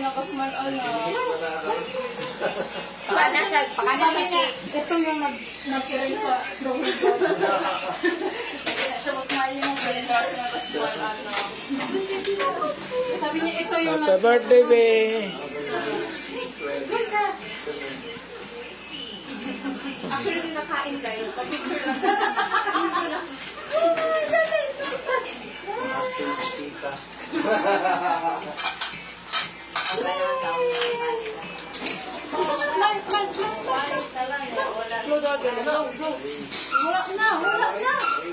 nakasmile ala. Sana siya, Sabi niya, ito yung nag-carry sa drawing board. Siya mas smile yung nakasmile ala. Sabi niya, ito yung Happy birthday, be. actually din nakain guys. Pa-picture lang. Stage tita. Wala na.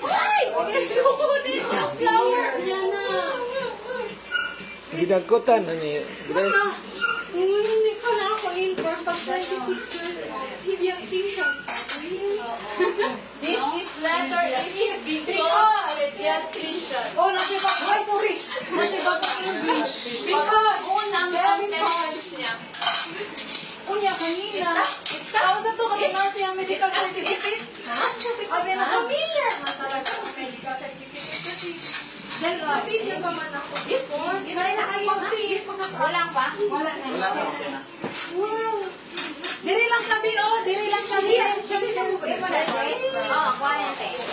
Ay! Yes, kukunin yung flower. Yan na. Gidagkutan, ani. Hindi pa na ako in for pag 26 years old. Pediatrician. This letter is because pediatrician. Oh, nasiba. Ay, sorry. Nasiba ko English. Because unang sentence niya. Kunya kanina. Tao sa to, kanina siya medical certificate. Abi na familiar. Talaga, medical certificate. Dahil familiar pa man ako. Before, Kaya na kayo mag-tiis ko sa walang pa? Wala na. Wala na, okay na. Wow. Diri lang sabi, oh. Diri lang sabi. Oo, kuha na tayo.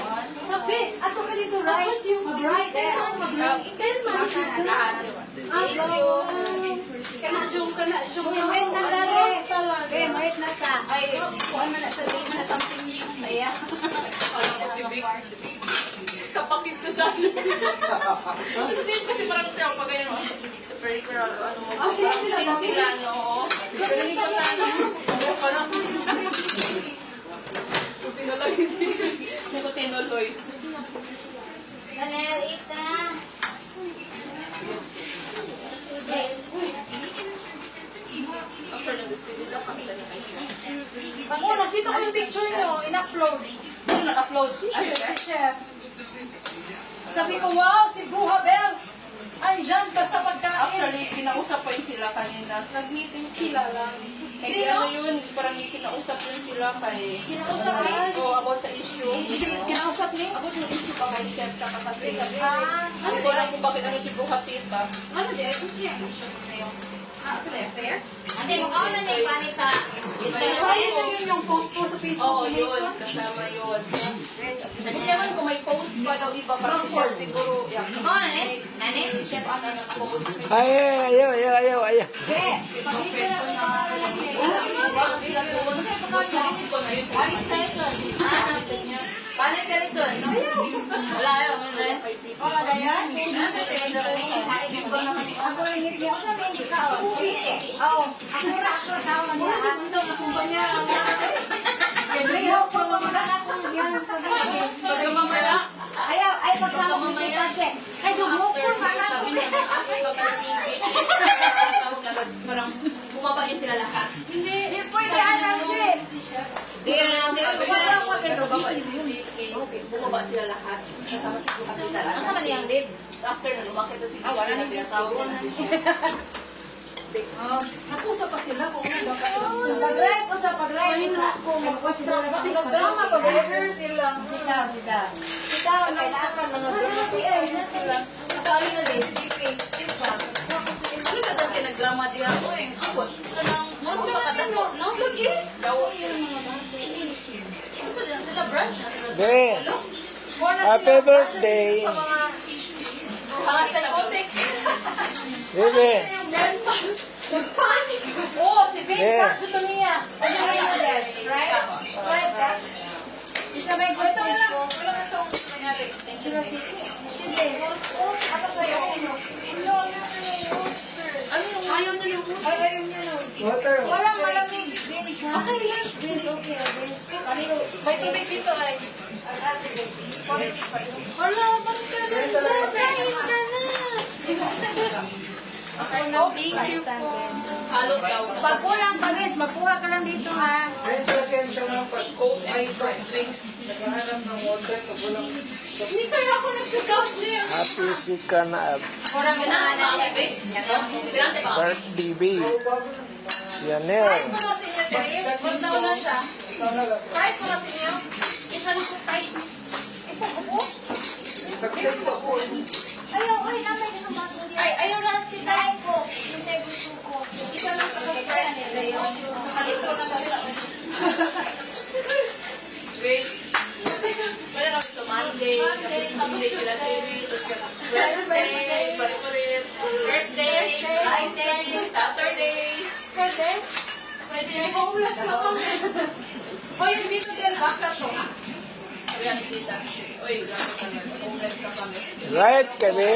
Sabi, ato ka dito, right? Mag-right. Mag-right. Thank you. Kana-zoom. Wait na dali. Wait na ka. Ay, kuhaan mo na siya. Di mo na something new. Saya. Alam ko si Vic. Sa pakit ko sa ano. Kasi parang siya pag ganyan mo. Sa peripheral, ano mo. Sila, no? Pero hindi ko sana. Parang. Suti na lang hindi. Hindi ko tinuloy. Chanel, ita. Actually, nag-speed na kami lang naman siya. Ako, nakita ko yung picture nyo. In-upload. Ano nag-upload? Ay, chef. Sabi ko, wow, si Bruja Bells. Andyan, basta pagkain. Actually, kinausap pa yun sila kanina. Nag-meeting sila lang. Kaya Sino? ano yun, parang kinausap yun sila kay... Kinausap niya? Oo, about sa issue. Kinausap niya? About yung issue pa kay Chef tsaka sa sila. Ah, Hindi ko alam kung bakit ano si Bruja Tita. ano di? Ano siya? Ano siya sa'yo? Ah, sila affair? Ate, mukha na naipanit sa... So, ayun na yun yung post po sa Facebook. Oo, yun. Kasama yun. Hindi naman kung may post pa daw iba, parang si Chef siguro. Oo, nani? Nani? Si Chef ata nag-post. Ayaw. Okay. Pakita na Bakit sila doon? Sarili ko na yun. Palit ka nito. Wala yun. O, kaya? Nasa ito yung darating. Kain ko na kami. Ako rin hindi ako sabi, hindi ka. Oo. Ako ra tao na Wala siya niya. kung saan nakumpanya. Lihaw sa mga akong yan ang pag-ibig. Pagka mamaya, Ayaw, ay pagsama ko dito, check. Ay, dumo ko, sabi niya, after pagka-TV, parang bumaba yun sila lahat. Hindi pwede, anak, chef. Bumaba sila lahat. Kasama si Kuha Tita. Kasama niya ang date. So after na lumakit na si Kuha na pinatawag ko na si Chef. Nakusa pa sila kung ano ba sa pag-drive ko sa pag-drive ko drama pag-driver sila sila kailangan mga drama sila kasali na din ano ka daw kinag-drama din ako eh ano sa kadako no? Lagi Dawa sila. sila brunch na sila Be, happy birthday. mga psychotic Bebe, oh si Big Yeah. Fat ito niya ano na yun right? Right ka? Isa may gusto na lang wala na itong nangyari si Big ako sa'yo ayaw na yung ayaw niya no walang malamig Vince ha? Okay lang Vince okay Vince may tubig dito ay wala bang ka na dyan kain ka na okay no thank you po Halo daw. pag kulang pa Vince magkuha ka lang dito ha Kaya talagyan siya ng pag-coat ay soft drinks. Naghahanap ng water pag walang... hindi kaya ako nagsasoft drink happy si Kanab. Kurang ginaanan kay Grace. Birante ba? Birthday, be. Si Anel. Sprite ko na sa inyo guys punta ko na siya Sprite ko na sa inyo isa na sa Sprite isa ko po Nag-take sa pool. ayaw ay namin yung maso ay ayaw lang tinahin ko yung gusto ko Monday, tapos Tuesday, Wednesday, Wednesday, balik ko rin. Thursday, Friday, Saturday. Pwede? Pwede. May homeless na kami. Hoy, hindi ko din baka to. Sabi natin tita, uy, grabe ka na, homeless na kami. Right kami?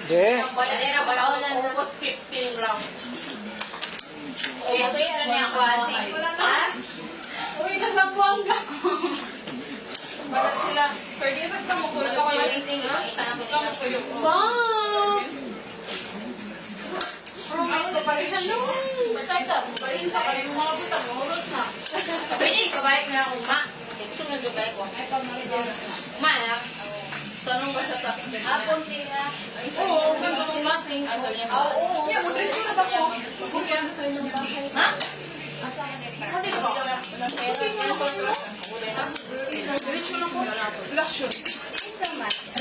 De? Bayan na, ubos 15 rounds. Kaya so yun na ako ate. Ha? Uy, nasabuang ka. Para sila. Pwede sa kamukulog ako lang. Wow! Promise ko pa rin. Hello! Matanda, parin ka pa rin mga butang. Mahulot na. Pwede, kabayat na akong ma. Gusto mo na jugay ko. Ma, anak. So, anong ba sasapit ka? Apon sila. Oo, ganda ko masing. Ay, sabi niya. Oo. Yeah, mudrito na sa po. Ha? Hindi ko ba? Diretso na po. Lasyon.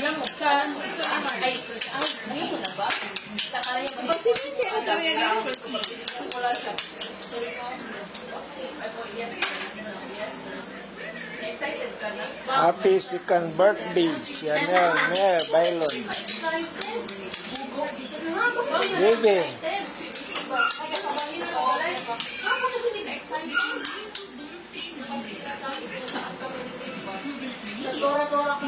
Alam mo, sa ay, ayun ko na ba? Sa kaya ba? Wala siya. Sorry ko. Ay po, yes. Yes. Excited ka na? Happy second birthday, Chanel Mer Bailon. Excited? Baby. Bakit hindi ka excited? Kasi sinasabi ko na saan ka ba? Nagdora-dora ko.